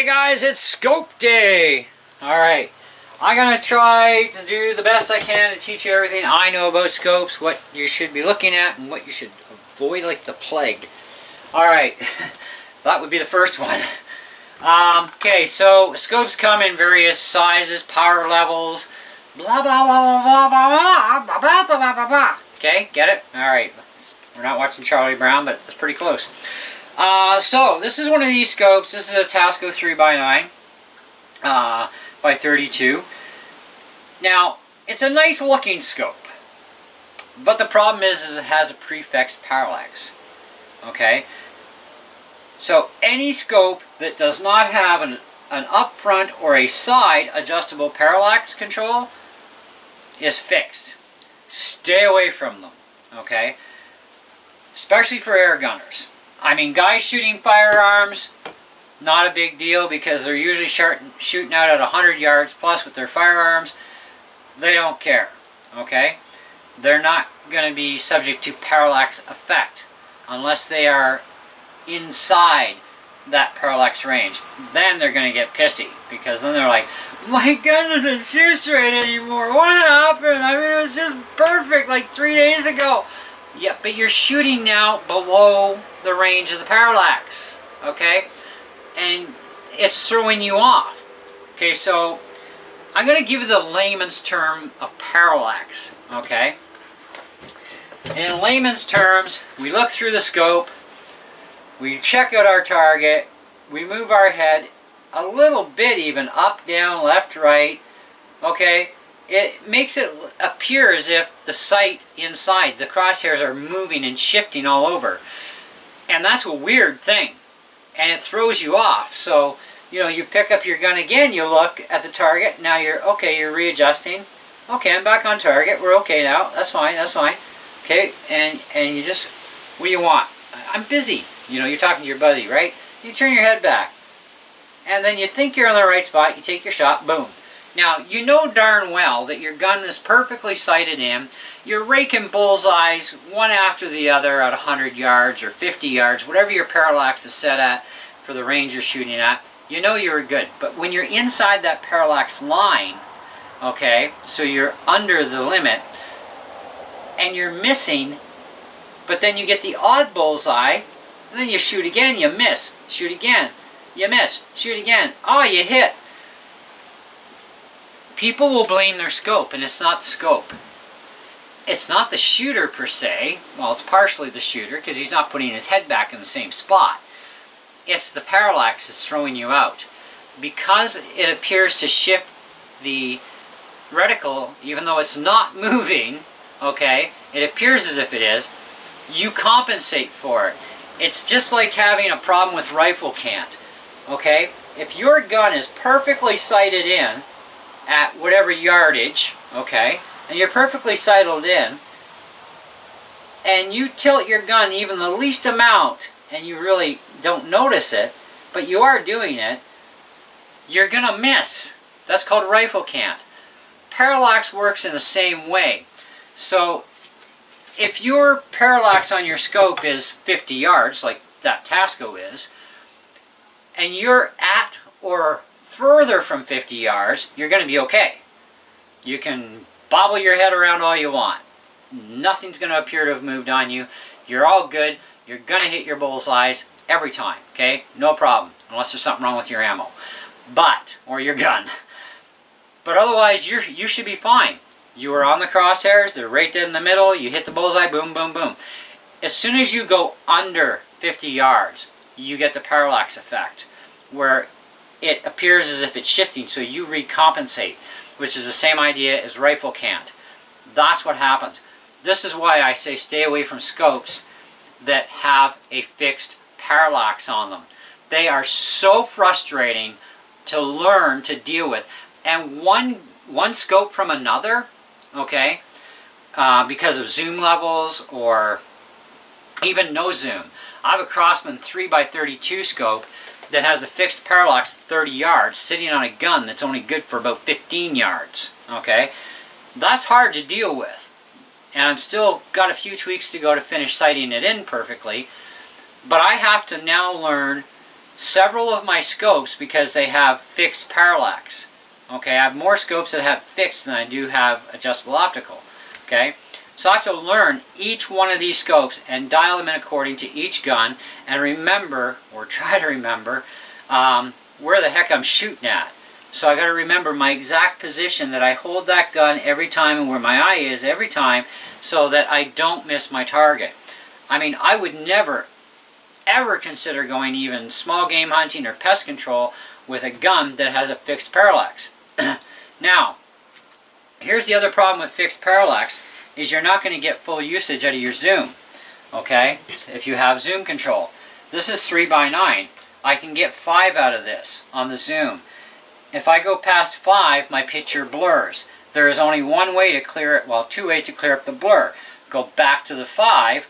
guys, it's scope day! Alright, I'm going to try to do the best I can to teach you everything I know about scopes, what you should be looking at, and what you should avoid like the plague. Alright, that would be the first one. Okay, so scopes come in various sizes, power levels, blah blah blah blah blah blah blah blah blah blah blah. Okay, get it? Alright, we're not watching Charlie Brown, but it's pretty close. So, this is one of these scopes. This is a Tasco 3x9 by 32. Now, it's a nice looking scope, but the problem is it has a prefixed parallax. Okay? So, any scope that does not have an up front or a side adjustable parallax control is fixed. Stay away from them. Okay? Especially for air gunners. I mean, guys shooting firearms, not a big deal because they're usually shooting out at 100 yards plus with their firearms. They don't care, okay? They're not going to be subject to parallax effect unless they are inside that parallax range. Then they're going to get pissy because then they're like, my gun doesn't shoot straight anymore. What happened? I mean, it was just perfect like 3 days ago. Yeah, but you're shooting now below the range of the parallax, okay? And it's throwing you off. Okay, so I'm going to give you the layman's term of parallax, okay? In layman's terms, we look through the scope, we check out our target, we move our head a little bit even, up, down, left, right, okay? It makes it appear as if the sight inside, the crosshairs are moving and shifting all over. And that's a weird thing. And it throws you off. So, you know, you pick up your gun again, you look at the target, now you're, okay, you're readjusting. Okay, I'm back on target, we're okay now, that's fine, that's fine. Okay, and you just, what do you want? I'm busy. You know, you're talking to your buddy, right? You turn your head back. And then you think you're in the right spot, you take your shot, boom. Now, you know darn well that your gun is perfectly sighted in. You're raking bullseyes one after the other at 100 yards or 50 yards, whatever your parallax is set at for the range you're shooting at. You know you're good. But when you're inside that parallax line, okay, so you're under the limit, and you're missing, but then you get the odd bullseye, and then you shoot again, you miss. Shoot again, you miss. Shoot again. Oh, you hit. People will blame their scope, and it's not the scope. It's not the shooter per se. Well, it's partially the shooter because he's not putting his head back in the same spot. It's the parallax that's throwing you out. Because it appears to shift the reticle, even though it's not moving, okay, it appears as if it is, you compensate for it. It's just like having a problem with rifle cant, okay? If your gun is perfectly sighted in, at whatever yardage, okay, and you're perfectly sighted in, and you tilt your gun even the least amount, and you really don't notice it, but you are doing it, you're going to miss. That's called rifle cant. Parallax works in the same way. So, if your parallax on your scope is 50 yards, like that Tasco is, and you're at or further from 50 yards, you're going to be okay. You can bobble your head around all you want. Nothing's going to appear to have moved on you. You're all good. You're going to hit your bullseyes every time, okay? No problem, unless there's something wrong with your ammo. Or your gun. But otherwise, you should be fine. You are on the crosshairs, they're right dead in the middle, you hit the bullseye, boom, boom, boom. As soon as you go under 50 yards, you get the parallax effect, where it appears as if it's shifting, so you recompensate, which is the same idea as rifle cant. That's what happens. This is why I say stay away from scopes that have a fixed parallax on them. They are so frustrating to learn to deal with. And one scope from another, okay, because of zoom levels or even no zoom. I have a Crossman 3x32 scope that has a fixed parallax 30 yards sitting on a gun that's only good for about 15 yards, okay? That's hard to deal with. And I've still got a few tweaks to go to finish sighting it in perfectly, but I have to now learn several of my scopes, because they have fixed parallax. Okay, I have more scopes that have fixed than I do have adjustable optical. Okay, so I have to learn each one of these scopes and dial them in according to each gun, and remember, or try to remember, where the heck I'm shooting at. So I got to remember my exact position that I hold that gun every time and where my eye is every time, so that I don't miss my target. I mean, I would never ever consider going even small game hunting or pest control with a gun that has a fixed parallax. Now, here's the other problem with fixed parallax, is you're not going to get full usage out of your zoom. Okay, if you have zoom control. This is 3x9. I can get 5 out of this on the zoom. If I go past 5, my picture blurs. There is only one way to clear it, well, 2 ways to clear up the blur. Go back to the 5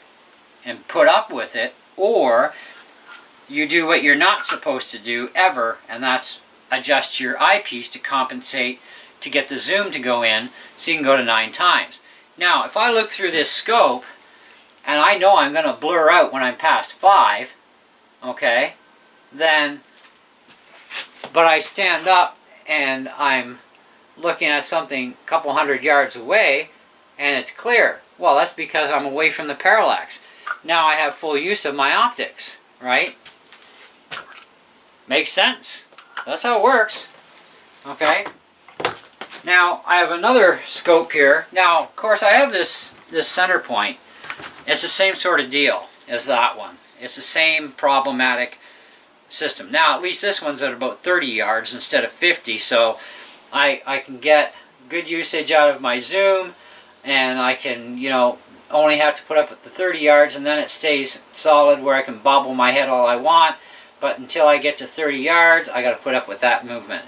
and put up with it, or you do what you're not supposed to do ever, and that's adjust your eyepiece to compensate to get the zoom to go in so you can go to 9 times. Now, if I look through this scope and I know I'm going to blur out when I'm past 5, okay, then, but I stand up and I'm looking at something a couple hundred yards away and it's clear. Well, that's because I'm away from the parallax. Now I have full use of my optics, right? Makes sense. That's how it works. Okay. Now I have another scope here. Now, of course, I have this center point. It's the same sort of deal as that one. It's the same problematic system. Now, at least this one's at about 30 yards instead of 50, so I can get good usage out of my zoom, and I can, you know, only have to put up with the 30 yards, and then it stays solid where I can bobble my head all I want. But until I get to 30 yards, I got to put up with that movement,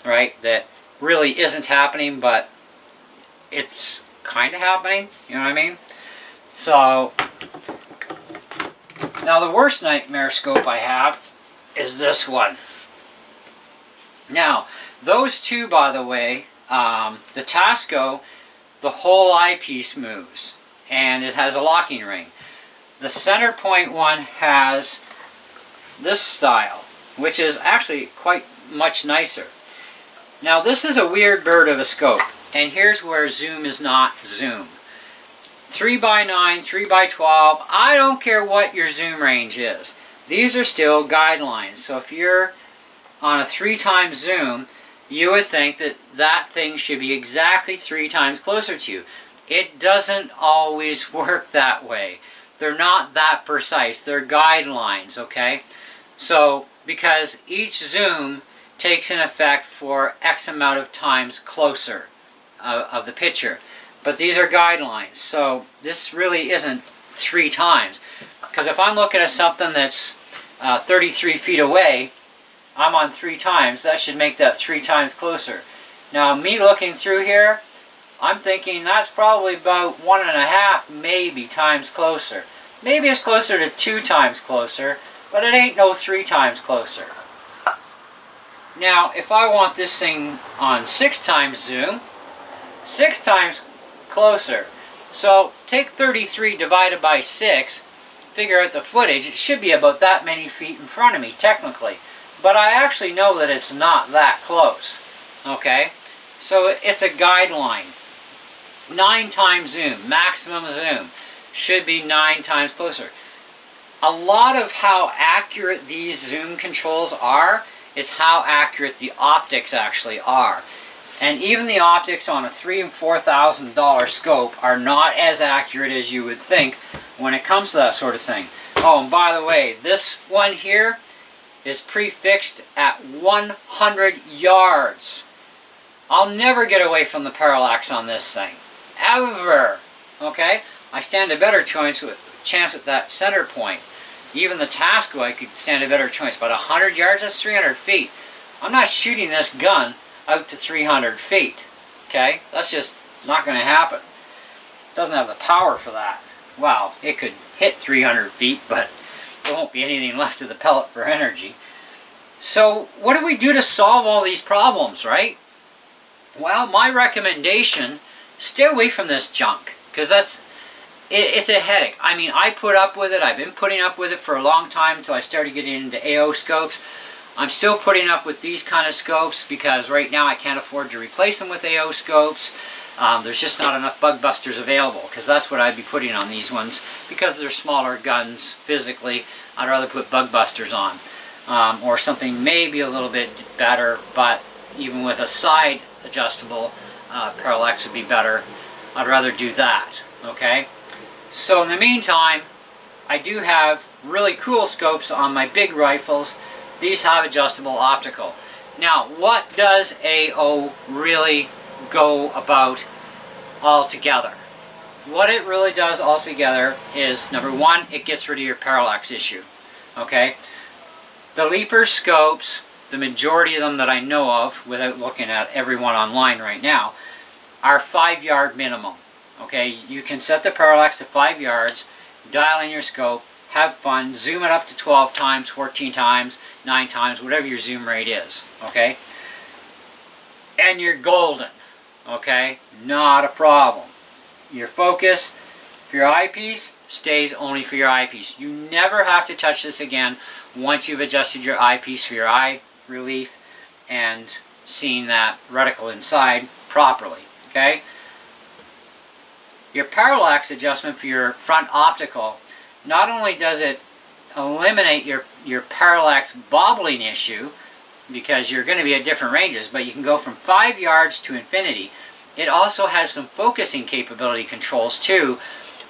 right? That really isn't happening, but it's kind of happening, you know what I mean? So, now the worst nightmare scope I have is this one. Now, those two, by the way, the Tasco, the whole eyepiece moves, and it has a locking ring. The center point one has this style, which is actually quite much nicer. Now, this is a weird bird of a scope, and here's where zoom is not zoom. 3x9, 3x12, I don't care what your zoom range is. These are still guidelines. So if you're on a 3 times zoom, you would think that that thing should be exactly 3 times closer to you. It doesn't always work that way. They're not that precise. They're guidelines, okay? So, because each zoom takes in effect for X amount of times closer of the picture. But these are guidelines, so this really isn't 3 times. Because if I'm looking at something that's 33 feet away, I'm on 3 times. That should make that 3 times closer. Now, me looking through here, I'm thinking that's probably about 1.5 maybe times closer. Maybe it's closer to 2 times closer, but it ain't no 3 times closer. Now, if I want this thing on 6 times zoom, 6 times closer. So, take 33 divided by 6, figure out the footage. It should be about that many feet in front of me, technically. But I actually know that it's not that close. Okay? So, it's a guideline. 9 times zoom, maximum zoom, should be 9 times closer. A lot of how accurate these zoom controls are is how accurate the optics actually are. And even the optics on a $3,000 and $4,000 scope are not as accurate as you would think when it comes to that sort of thing. Oh, and by the way, this one here is prefixed at 100 yards. I'll never get away from the parallax on this thing. Ever. Okay? I stand a better chance with that center point. Even the Tasco, I could stand a better chance. But 100 yards, that's 300 feet. I'm not shooting this gun out to 300 feet. Okay? That's just not going to happen. It doesn't have the power for that. Well, it could hit 300 feet, but there won't be anything left of the pellet for energy. So, what do we do to solve all these problems, right? Well, my recommendation, stay away from this junk. Because it's a headache. I mean, I put up with it. I've been putting up with it for a long time until I started getting into AO scopes. I'm still putting up with these kind of scopes because right now I can't afford to replace them with AO scopes. There's just not enough bug busters available, because that's what I'd be putting on these ones. Because they're smaller guns physically, I'd rather put bug busters on. Or something maybe a little bit better, but even with a side adjustable parallax would be better. I'd rather do that, okay? So in the meantime, I do have really cool scopes on my big rifles. These have adjustable optical. Now, what does AO really go about altogether? What it really does altogether is, number one, it gets rid of your parallax issue, okay? The Leaper scopes, the majority of them that I know of, without looking at everyone online right now, are 5-yard minimum. Okay, you can set the parallax to 5 yards, dial in your scope, have fun, zoom it up to 12 times, 14 times, 9 times, whatever your zoom rate is. Okay, and you're golden. Okay, not a problem. Your focus for your eyepiece stays only for your eyepiece. You never have to touch this again once you've adjusted your eyepiece for your eye relief and seen that reticle inside properly. Okay? Your parallax adjustment for your front optical, not only does it eliminate your parallax bobbling issue, because you're going to be at different ranges, but you can go from 5 yards to infinity. It also has some focusing capability controls too,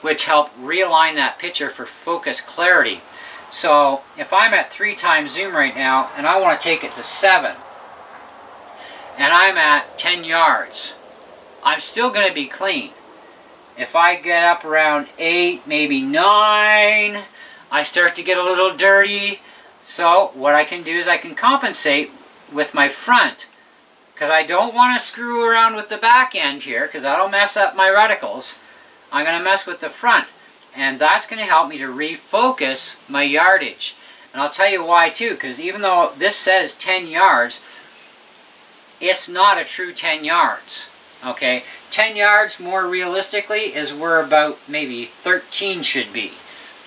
which help realign that picture for focus clarity. So if I'm at 3 times zoom right now and I want to take it to 7 and I'm at 10 yards, I'm still going to be clean. If I get up around 8, maybe 9, I start to get a little dirty. So what I can do is I can compensate with my front, because I don't want to screw around with the back end here, because that'll mess up my reticles. I'm going to mess with the front, and that's going to help me to refocus my yardage. And I'll tell you why too, because even though this says 10 yards, it's not a true 10 yards. Okay, 10 yards more realistically is where about maybe 13 should be.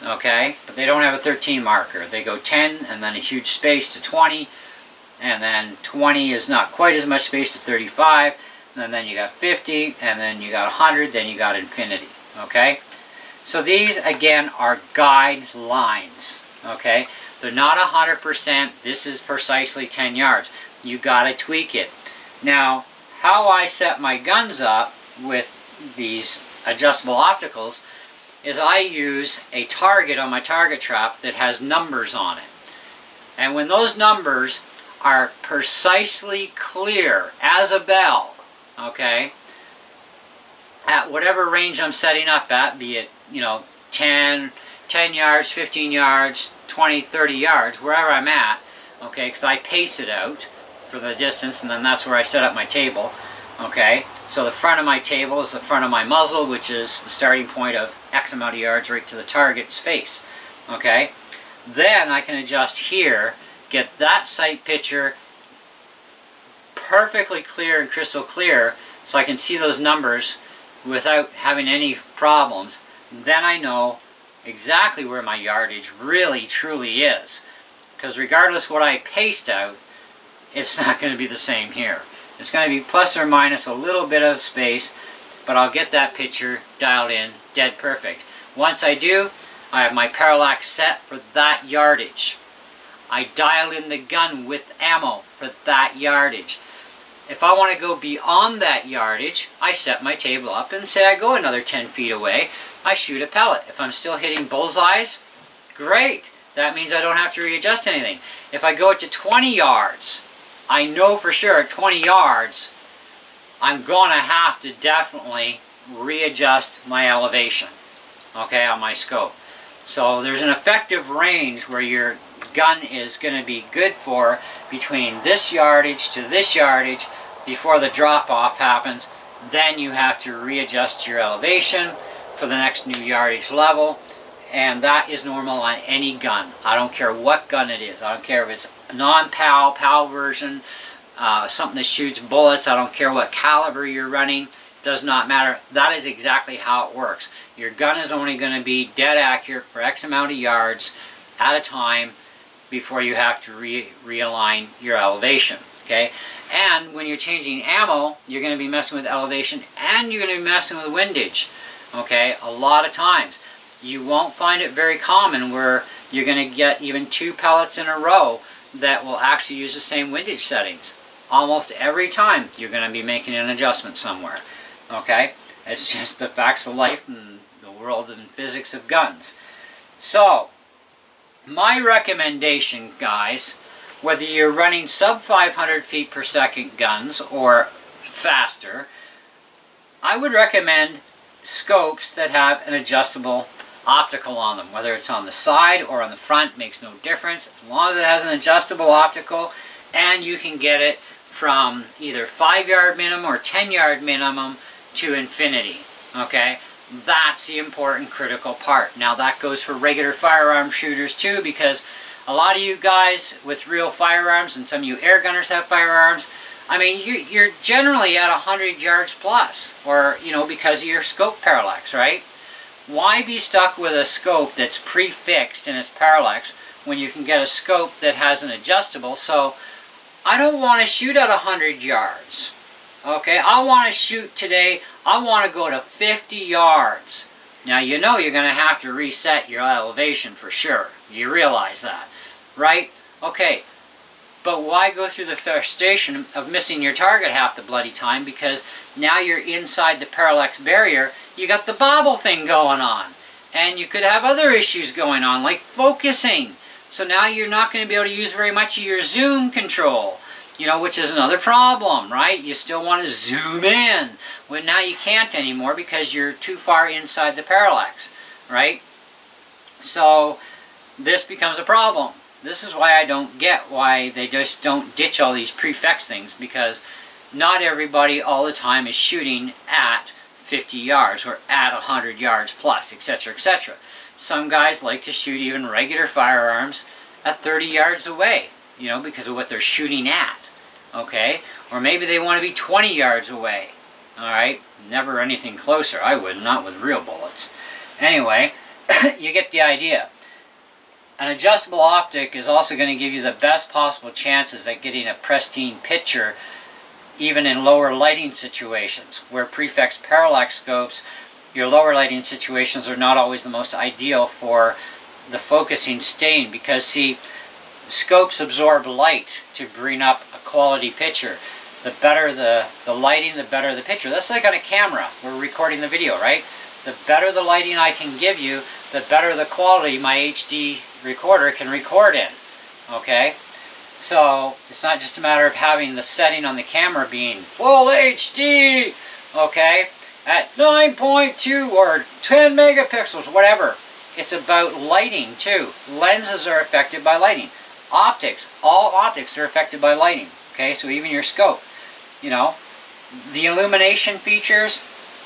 Okay, but they don't have a 13 marker. They go 10 and then a huge space to 20, and then 20 is not quite as much space to 35, and then you got 50, and then you got 100, then you got infinity. Okay, so these again are guidelines. Okay, they're not 100%. This is precisely 10 yards. You got to tweak it. Now, how I set my guns up with these adjustable opticals is I use a target on my target trap that has numbers on it. And when those numbers are precisely clear as a bell, okay, at whatever range I'm setting up at, be it, 10 yards, 15 yards, 20, 30 yards, wherever I'm at, okay, because I pace it out for the distance, and then that's where I set up my table. Okay, so the front of my table is the front of my muzzle, which is the starting point of X amount of yards right to the target's face. Okay, then I can adjust here, get that sight picture perfectly clear and crystal clear, so I can see those numbers without having any problems. Then I know exactly where my yardage really truly is, because regardless what I paste out, it's not going to be the same here. It's going to be plus or minus a little bit of space, but I'll get that picture dialed in dead perfect. Once I do, I have my parallax set for that yardage. I dial in the gun with ammo for that yardage. If I want to go beyond that yardage, I set my table up and say I go another 10 feet away, I shoot a pellet. If I'm still hitting bullseyes, great. That means I don't have to readjust anything. If I go to 20 yards, I know for sure at 20 yards, I'm going to have to definitely readjust my elevation, okay, on my scope. So there's an effective range where your gun is going to be good for between this yardage to this yardage before the drop-off happens. Then you have to readjust your elevation for the next new yardage level, and that is normal on any gun. I don't care what gun it is. I don't care if it's non-PAL, PAL version, something that shoots bullets. I don't care what caliber you're running. It does not matter. That is exactly how it works. Your gun is only going to be dead accurate for X amount of yards at a time before you have to realign your elevation. Okay? And when you're changing ammo, you're going to be messing with elevation and you're going to be messing with windage. Okay? A lot of times. You won't find it very common where you're going to get even 2 pellets in a row that will actually use the same windage settings. Almost every time you're going to be making an adjustment somewhere. Okay? It's just the facts of life and the world and physics of guns. So, my recommendation, guys, whether you're running sub 500 feet per second guns or faster, I would recommend scopes that have an adjustable optical on them. Whether it's on the side or on the front, makes no difference. As long as it has an adjustable optical and you can get it from either 5-yard minimum or 10-yard minimum to infinity. Okay? That's the important critical part. Now that goes for regular firearm shooters too, because a lot of you guys with real firearms, and some of you air gunners have firearms, I mean, you're generally at 100 yards plus, or, you know, because of your scope parallax, right? Why be stuck with a scope that's prefixed in its parallax when you can get a scope that has an adjustable? So I don't want to shoot at 100 yards. Okay, I want to shoot today, I want to go to 50 yards. Now you know you're going to have to reset your elevation for sure. You realize that, right? Okay, but why go through the frustration of missing your target half the bloody time? Because now you're inside the parallax barrier, you got the bobble thing going on. And you could have other issues going on, like focusing. So now you're not going to be able to use very much of your zoom control, you know, which is another problem, right? You still want to zoom in. Well, now you can't anymore because you're too far inside the parallax, right? So this becomes a problem. This is why I don't get why they just don't ditch all these prefix things, because not everybody all the time is shooting at 50 yards or at 100 yards plus, etc., etc. Some guys like to shoot even regular firearms at 30 yards away, you know, because of what they're shooting at, okay? Or maybe they want to be 20 yards away, all right? Never anything closer. I would, not with real bullets. Anyway, you get the idea. An adjustable optic is also going to give you the best possible chances at getting a pristine picture even in lower lighting situations, where prefix parallax scopes, your lower lighting situations are not always the most ideal for the focusing stain, because see, scopes absorb light to bring up a quality picture. The better the lighting, the better the picture. That's like on a camera. We're recording the video, right? The better the lighting I can give you, the better the quality my HD recorder can record in. Okay? So, it's not just a matter of having the setting on the camera being full HD, okay, at 9.2 or 10 megapixels, whatever. It's about lighting too. Lenses are affected by lighting. Optics, all optics are affected by lighting, okay, so even your scope, you know. The illumination features,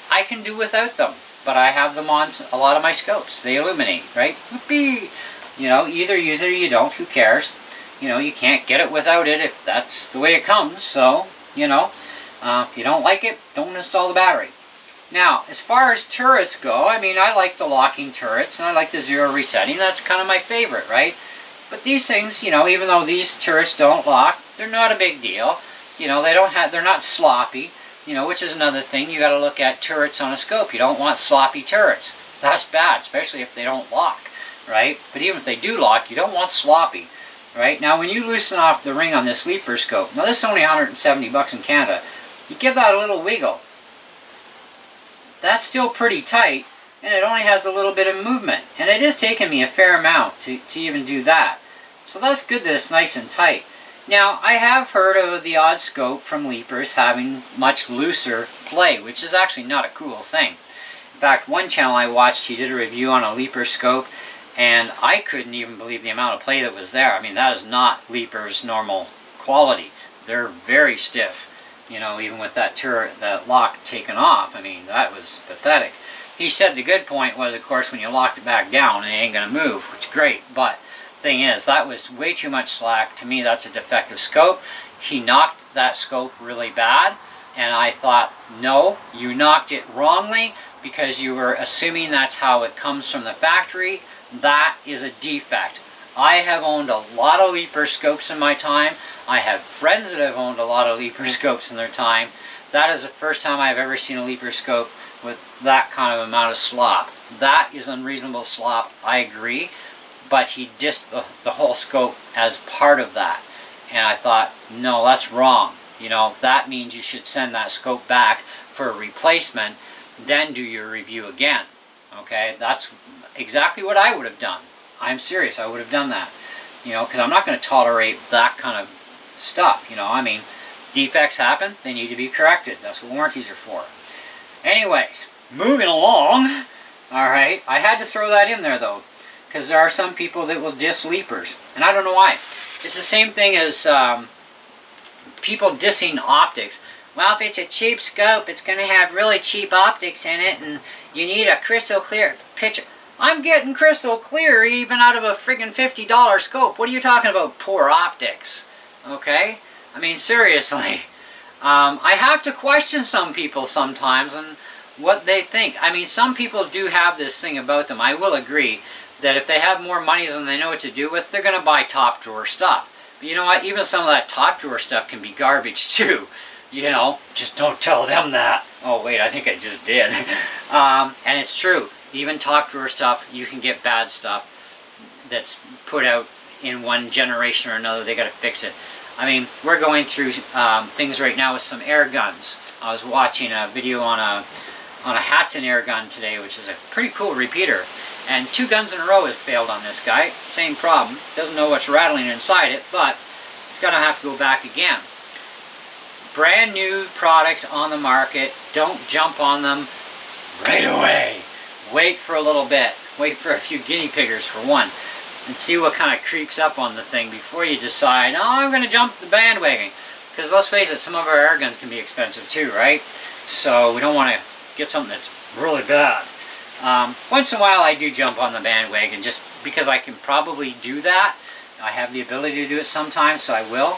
I can do without them, but I have them on a lot of my scopes. They illuminate, right? Whoopee! You know, either use it or you don't, who cares? You know, you can't get it without it if that's the way it comes. So, you know, if you don't like it, don't install the battery. Now, as far as turrets go, I mean, I like the locking turrets and I like the zero resetting. That's kind of my favorite, right? But these things, you know, even though these turrets don't lock, they're not a big deal. You know, they're not sloppy, you know, which is another thing. You got to look at turrets on a scope. You don't want sloppy turrets. That's bad, especially if they don't lock, right? But even if they do lock, you don't want sloppy. Right? Now when you loosen off the ring on this leaper scope, now this is only 170 bucks in Canada, you give that a little wiggle. That's still pretty tight, and it only has a little bit of movement. And it is taking me a fair amount to even do that. So that's good that it's nice and tight. Now, I have heard of the odd scope from leapers having much looser play, which is actually not a cool thing. In fact, one channel I watched, he did a review on a leaper scope, and I couldn't even believe the amount of play that was there. I mean, that is not Leaper's normal quality. They're very stiff, you know, even with that turret, that lock taken off. I mean, that was pathetic. He said the good point was, of course, when you locked it back down, it ain't going to move, which is great. But thing is, that was way too much slack. To me, that's a defective scope. He knocked that scope really bad. And I thought, no, you knocked it wrongly because you were assuming that's how it comes from the factory. That is a defect. I have owned a lot of leaper scopes in my time. I have friends that have owned a lot of leaper scopes in their time. That is the first time I've ever seen a leaper scope with that kind of amount of slop. That is unreasonable slop, I agree. But he dissed the whole scope as part of that. And I thought, no, that's wrong. You know, that means you should send that scope back for a replacement, then do your review again. Okay, that's exactly what I would have done. I'm serious, I would have done that. You know, because I'm not going to tolerate that kind of stuff. You know, I mean, defects happen, they need to be corrected. That's what warranties are for. Anyways, moving along. Alright, I had to throw that in there though, because there are some people that will diss leapers, and I don't know why. It's the same thing as people dissing optics. Well, if it's a cheap scope, it's going to have really cheap optics in it, and you need a crystal clear picture. I'm getting crystal clear even out of a friggin' $50 scope. What are you talking about, poor optics? Okay? I mean, seriously. I have to question some people sometimes and what they think. I mean, some people do have this thing about them. I will agree that if they have more money than they know what to do with, they're going to buy top drawer stuff. But you know what? Even some of that top drawer stuff can be garbage too. You know, just don't tell them that. Oh wait, I think I just did. And it's true. Even top drawer stuff, you can get bad stuff that's put out in one generation or another. They got to fix it. I mean, we're going through things right now with some air guns. I was watching a video on a Hatton air gun today, which is a pretty cool repeater. And 2 guns in a row has failed on this guy. Same problem. Doesn't know what's rattling inside it, but it's going to have to go back again. Brand new products on the market. Don't jump on them right away. Wait for a little bit. Wait for a few guinea piggers for one. And see what kind of creeps up on the thing before you decide, oh, I'm going to jump the bandwagon. Because let's face it, some of our air guns can be expensive too, right? So we don't want to get something that's really bad. Once in a while I do jump on the bandwagon just because I can probably do that. I have the ability to do it sometimes, so I will.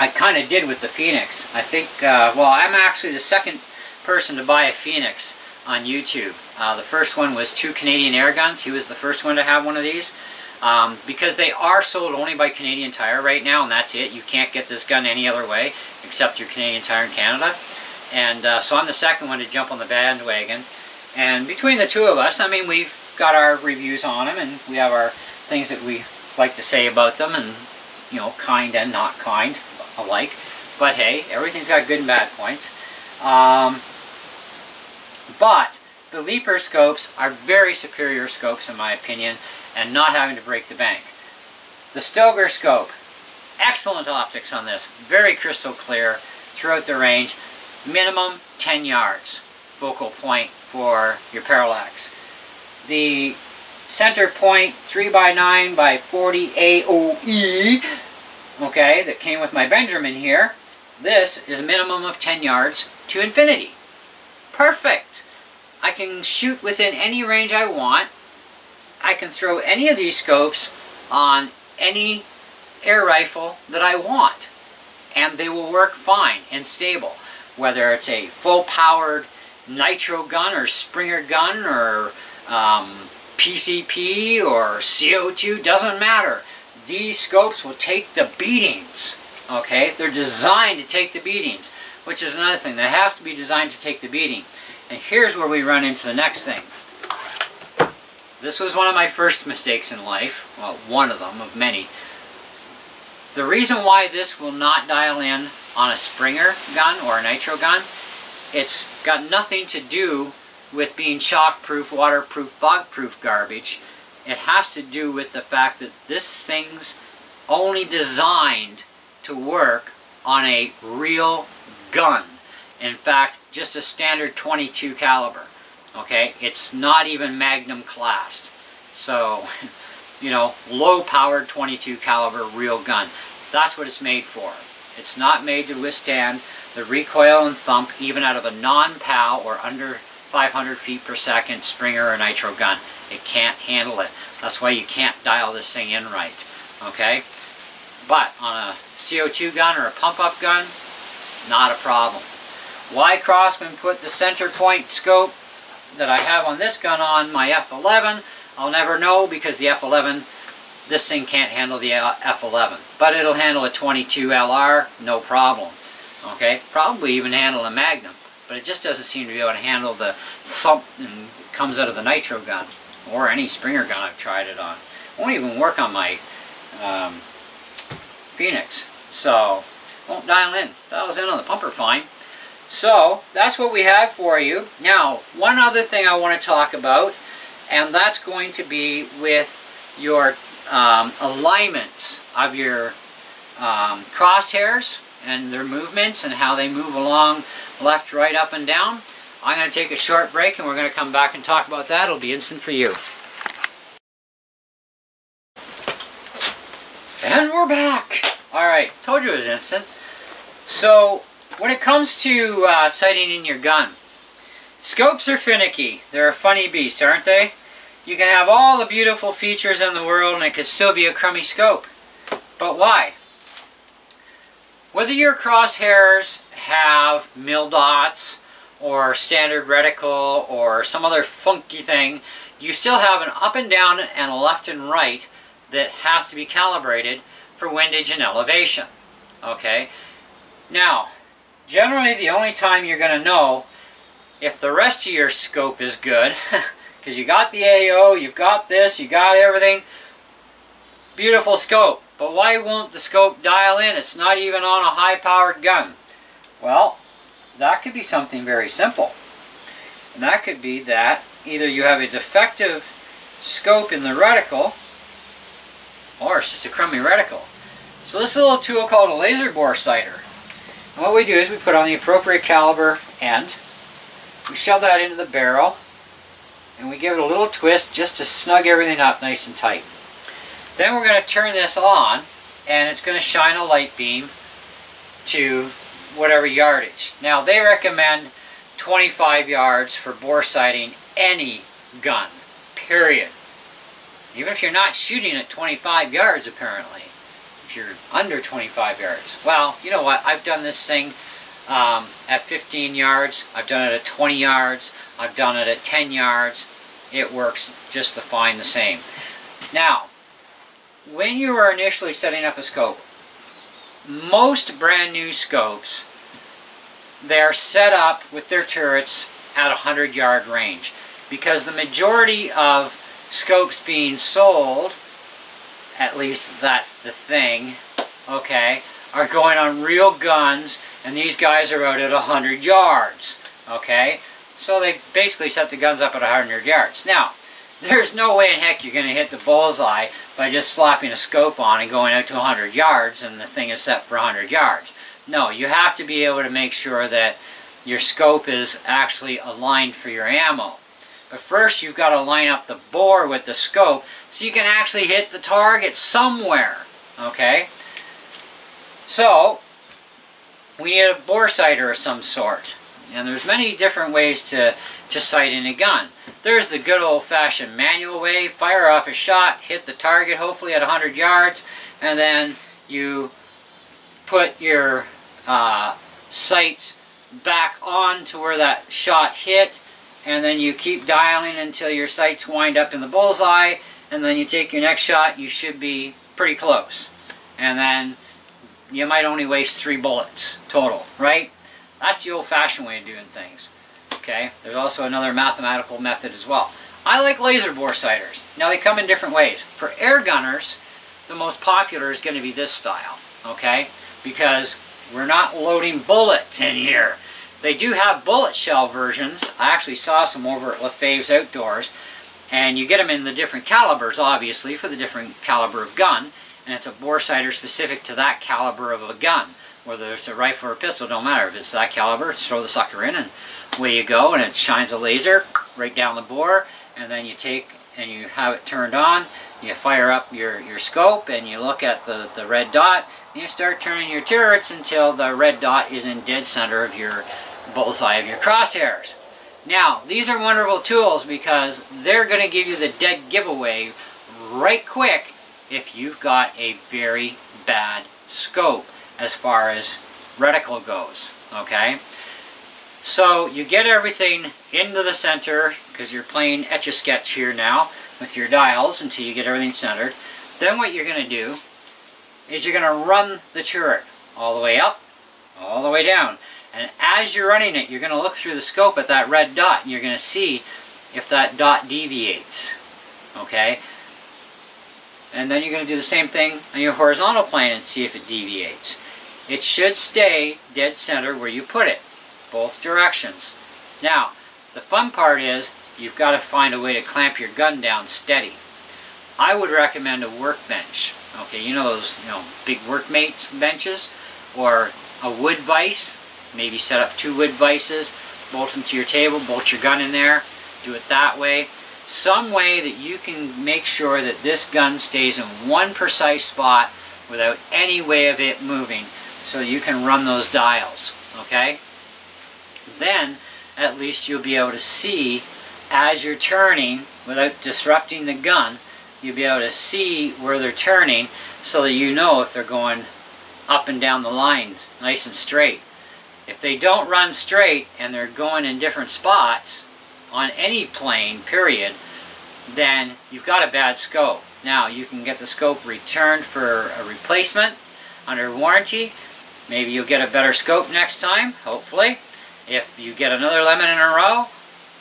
I kind of did with the Phoenix. I think, well, I'm actually the second person to buy a Phoenix on YouTube. The first one was 2 Canadian air guns. He was the first one to have one of these. Because they are sold only by Canadian Tire right now, and that's it. You can't get this gun any other way except your Canadian Tire in Canada. And so I'm the second one to jump on the bandwagon. And between the two of us, I mean, we've got our reviews on them, and we have our things that we like to say about them, and, you know, kind and not kind alike. But hey, everything's got good and bad points. But the leaper scopes are very superior scopes in my opinion, and not having to break the bank. The Stoeger scope, excellent optics on this, very crystal clear throughout the range. Minimum 10 yards focal point for your parallax. The center point 3x9 by 40 AOE, okay, that came with my Benjamin here. This is a minimum of 10 yards to infinity. Perfect. I can shoot within any range I want. I can throw any of these scopes on any air rifle that I want, and they will work fine and stable. Whether it's a full-powered nitro gun or Springer gun or PCP or CO2, doesn't matter. These scopes will take the beatings. Okay, they're designed to take the beatings, which is another thing. They have to be designed to take the beating. And here's where we run into the next thing. This was one of my first mistakes in life. Well, one of them, of many. The reason why this will not dial in on a Springer gun or a nitro gun, it's got nothing to do with being shockproof, waterproof, fog-proof garbage. It has to do with the fact that this thing's only designed to work on a real gun. In fact, just a standard .22 caliber. Okay, it's not even Magnum classed. So, you know, low-powered .22 caliber real gun. That's what it's made for. It's not made to withstand the recoil and thump even out of a non-PAL or under 500 feet per second Springer or nitro gun. It can't handle it. That's why you can't dial this thing in right. Okay? But on a CO2 gun or a pump-up gun, not a problem. Why Crossman put the center point scope that I have on this gun on my F11, I'll never know, because the F11, this thing can't handle the F11. But it'll handle a 22 LR, no problem. Okay, probably even handle a Magnum. But it just doesn't seem to be able to handle the thump that comes out of the nitro gun. Or any Springer gun I've tried it on. Won't even work on my Phoenix. So, won't dial in. Dials in on the pumper fine. So, that's what we have for you. Now, one other thing I want to talk about, and that's going to be with your alignments of your crosshairs and their movements and how they move along left, right, up, and down. I'm going to take a short break and we're going to come back and talk about that. It'll be instant for you. And we're back! Alright, told you it was instant. So, when it comes to sighting in your gun, scopes are finicky. They're a funny beast, aren't they? You can have all the beautiful features in the world and it could still be a crummy scope. But why? Whether your crosshairs have mil dots or standard reticle or some other funky thing, you still have an up and down and a left and right that has to be calibrated for windage and elevation. Okay? Now, generally the only time you're going to know if the rest of your scope is good, because you got the AO, you've got this, you got everything, beautiful scope. But why won't the scope dial in? It's not even on a high-powered gun. Well, that could be something very simple. And that could be that either you have a defective scope in the reticle, or it's just a crummy reticle. So this is a little tool called a laser bore sighter. And what we do is we put on the appropriate caliber end, we shove that into the barrel, and we give it a little twist just to snug everything up nice and tight. Then we're going to turn this on, and it's going to shine a light beam to whatever yardage. Now they recommend 25 yards for bore sighting any gun, period. Even if you're not shooting at 25 yards apparently. If you're under 25 yards. Well, you know what, I've done this thing at 15 yards, I've done it at 20 yards, I've done it at 10 yards. It works just fine the same. Now, when you are initially setting up a scope, most brand new scopes, they're set up with their turrets at 100-yard range, because the majority of scopes being sold, at least that's the thing, okay, are going on real guns, and these guys are out at 100 yards, okay? So they basically set the guns up at 100 yards. Now, there's no way in heck you're going to hit the bullseye by just slapping a scope on and going out to 100 yards and the thing is set for 100 yards. No, you have to be able to make sure that your scope is actually aligned for your ammo. But first you've got to line up the bore with the scope so you can actually hit the target somewhere. Okay? So, we need a bore sighter of some sort. And there's many different ways to sight in a gun. There's the good old-fashioned manual way. Fire off a shot, hit the target hopefully at 100 yards, and then you put your sights back on to where that shot hit, and then you keep dialing until your sights wind up in the bullseye, and then you take your next shot. You should be pretty close. And then you might only waste 3 bullets total, right? That's the old-fashioned way of doing things. Okay? There's also another mathematical method as well. I like laser bore sighters. Now they come in different ways. For air gunners, the most popular is going to be this style. Okay? Because we're not loading bullets in here. They do have bullet shell versions. I actually saw some over at LaFave's Outdoors. And you get them in the different calibers, obviously, for the different caliber of gun. And it's a bore sighter specific to that caliber of a gun. Whether it's a rifle or a pistol, don't matter. If it's that caliber, throw the sucker in and away you go. And it shines a laser right down the bore. And then you take and you have it turned on. You fire up your scope and you look at the red dot. And you start turning your turrets until the red dot is in dead center of your bullseye of your crosshairs. Now, these are wonderful tools because they're going to give you the dead giveaway right quick if you've got a very bad scope as far as reticle goes, okay? So you get everything into the center, because you're playing Etch-a-Sketch here now with your dials until you get everything centered. Then what you're going to do is you're going to run the turret all the way up, all the way down. And as you're running it, you're going to look through the scope at that red dot, and you're going to see if that dot deviates, okay? And then you're going to do the same thing on your horizontal plane and see if it deviates. It should stay dead center where you put it, both directions. Now, the fun part is you've got to find a way to clamp your gun down steady. I would recommend a workbench. Okay, you know those big workmates benches, or a wood vise. Maybe set up 2 wood vices, bolt them to your table, bolt your gun in there, do it that way. Some way that you can make sure that this gun stays in one precise spot without any way of it moving, so you can run those dials, okay? Then at least you'll be able to see as you're turning without disrupting the gun. You'll be able to see where they're turning so that you know if they're going up and down the line nice and straight. If they don't run straight and they're going in different spots on any plane, period, then you've got a bad scope. Now, you can get the scope returned for a replacement under warranty. Maybe you'll get a better scope next time, hopefully. If you get another lemon in a row,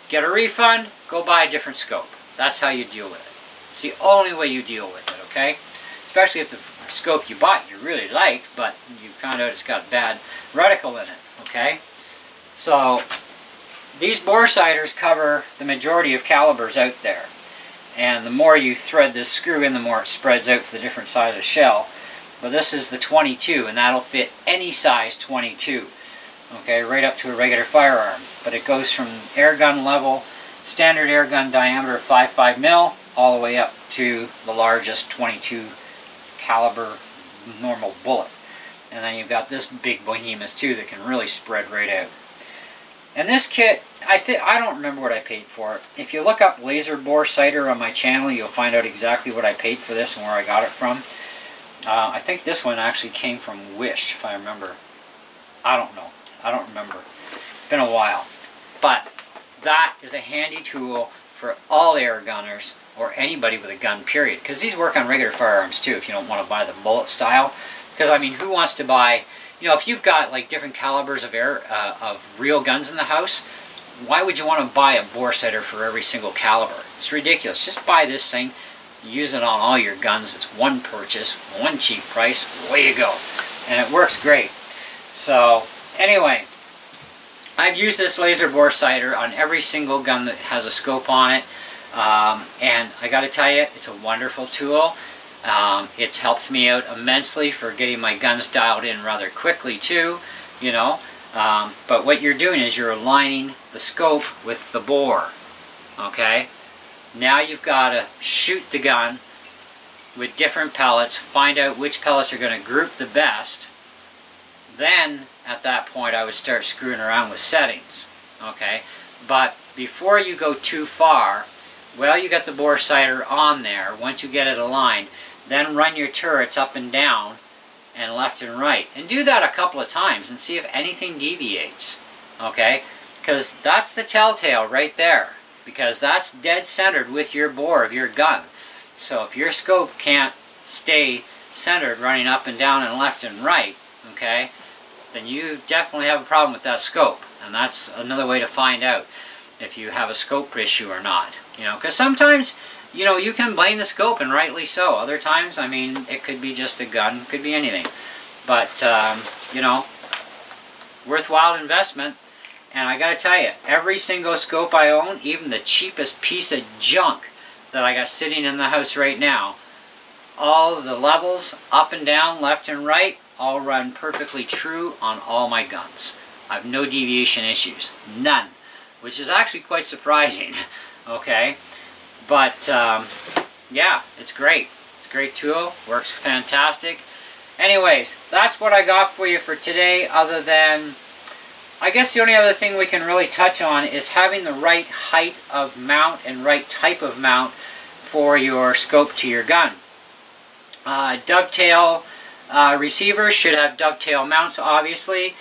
get a refund, go buy a different scope. That's how you deal with it. It's the only way you deal with it, okay? Especially if the scope you bought you really liked, but you found out it's got bad reticle in it, okay? So, these bore sighters cover the majority of calibers out there. And the more you thread this screw in, the more it spreads out for the different size of shell. But this is the 22, and that'll fit any size 22. Okay, right up to a regular firearm. But it goes from air gun level, standard air gun diameter of 5.5 mil, all the way up to the largest 22 caliber normal bullet. And then you've got this big behemoth too that can really spread right out. And this kit, I don't remember what I paid for it. If you look up laser bore sighter on my channel, you'll find out exactly what I paid for this and where I got it from. I think this one actually came from Wish, if I remember. I don't know. I don't remember. It's been a while. But that is a handy tool for all air gunners or anybody with a gun, period. Because these work on regular firearms too, if you don't want to buy the bullet style. Because, I mean, who wants to buy... if you've got like different calibers of of real guns in the house, why would you want to buy a bore sighter for every single caliber? It's ridiculous. Just buy this thing, use it on all your guns. It's one purchase, one cheap price, way to go. And it works great. So, anyway, I've used this laser bore sighter on every single gun that has a scope on it. And I got to tell you, it's a wonderful tool. It's helped me out immensely for getting my guns dialed in rather quickly too, but what you're doing is you're aligning the scope with the bore, okay? Now you've got to shoot the gun with different pellets, find out which pellets are going to group the best. Then, at that point, I would start screwing around with settings, okay? But before you go too far, well, you got the bore sighter on there. Once you get it aligned, then run your turrets up and down and left and right. And do that a couple of times and see if anything deviates. Okay? Because that's the telltale right there. Because that's dead centered with your bore of your gun. So if your scope can't stay centered running up and down and left and right, okay, then you definitely have a problem with that scope. And that's another way to find out if you have a scope issue or not. Because sometimes... you can blame the scope, and rightly so. Other times, I mean, it could be just the gun, could be anything. But, worthwhile investment. And I gotta tell you, every single scope I own, even the cheapest piece of junk that I got sitting in the house right now, all the levels, up and down, left and right, all run perfectly true on all my guns. I have no deviation issues. None. Which is actually quite surprising. Okay? But, yeah, it's great. It's a great tool. Works fantastic. Anyways, that's what I got for you for today, other than, I guess the only other thing we can really touch on is having the right height of mount and right type of mount for your scope to your gun. Dovetail receivers should have dovetail mounts, obviously.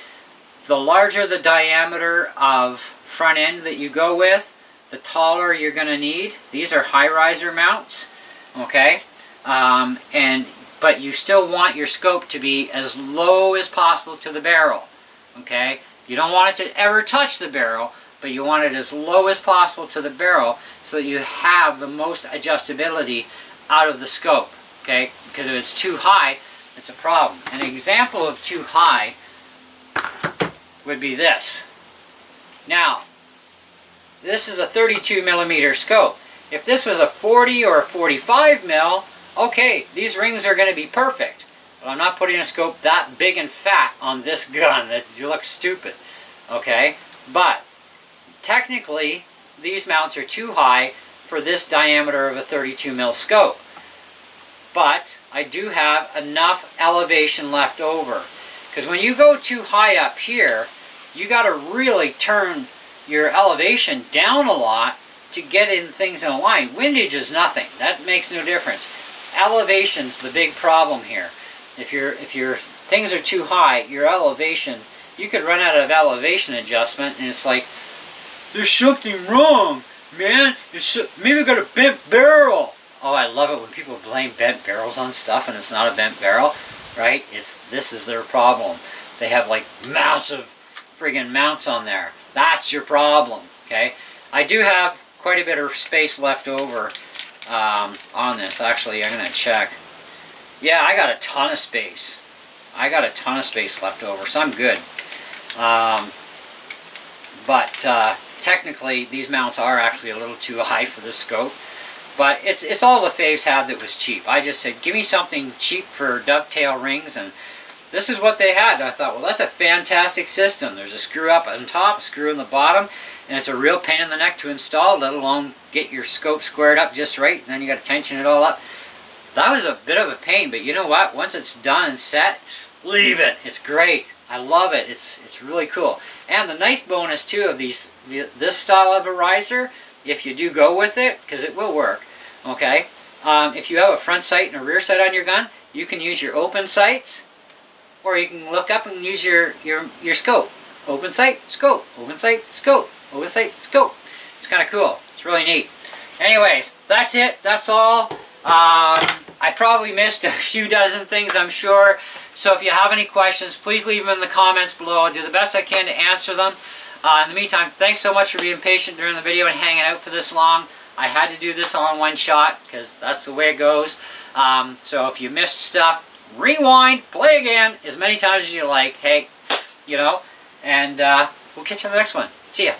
The larger the diameter of front end that you go with, the taller you're going to need. These are high riser mounts, okay? But you still want your scope to be as low as possible to the barrel, okay? You don't want it to ever touch the barrel, but you want it as low as possible to the barrel so that you have the most adjustability out of the scope, okay? Because if it's too high, it's a problem. An example of too high would be this. Now, this is a 32 millimeter scope. If this was a 40 or a 45 mil, okay, these rings are going to be perfect. But I'm not putting a scope that big and fat on this gun. That you look stupid. Okay? But technically, these mounts are too high for this diameter of a 32 mil scope. But I do have enough elevation left over. Because when you go too high up here, you got to really turn your elevation down a lot to get in things in a line. Windage is nothing. That makes no difference. Elevation's the big problem here. If your things are too high, your elevation, you could run out of elevation adjustment, and it's like, there's something wrong, man. Maybe I got a bent barrel. Oh, I love it when people blame bent barrels on stuff, and it's not a bent barrel, right? This is their problem. They have like massive friggin' mounts on there. That's your problem, okay? I do have quite a bit of space left over on this. Actually, I'm going to check. Yeah, I got a ton of space. I got a ton of space left over, so I'm good. But technically, these mounts are actually a little too high for this scope. But it's all the Faves had that was cheap. I just said, give me something cheap for dovetail rings, and this is what they had. I thought, well, that's a fantastic system. There's a screw up on top, a screw in the bottom, and it's a real pain in the neck to install, let alone get your scope squared up just right, and then you got to tension it all up. That was a bit of a pain, but you know what? Once it's done and set, leave it. It's great. I love it. It's really cool. And the nice bonus too of this style of a riser, if you do go with it, because it will work, okay? If you have a front sight and a rear sight on your gun, you can use your open sights, or you can look up and use your scope. Open sight, scope. Open sight, scope. Open sight, scope. It's kind of cool. It's really neat. Anyways, that's it. That's all. I probably missed a few dozen things, I'm sure. So if you have any questions, please leave them in the comments below. I'll do the best I can to answer them. In the meantime, thanks so much for being patient during the video and hanging out for this long. I had to do this all in one shot because that's the way it goes. So if you missed stuff, rewind, play again as many times as you like. Hey, you know, and we'll catch you on the next one. See ya.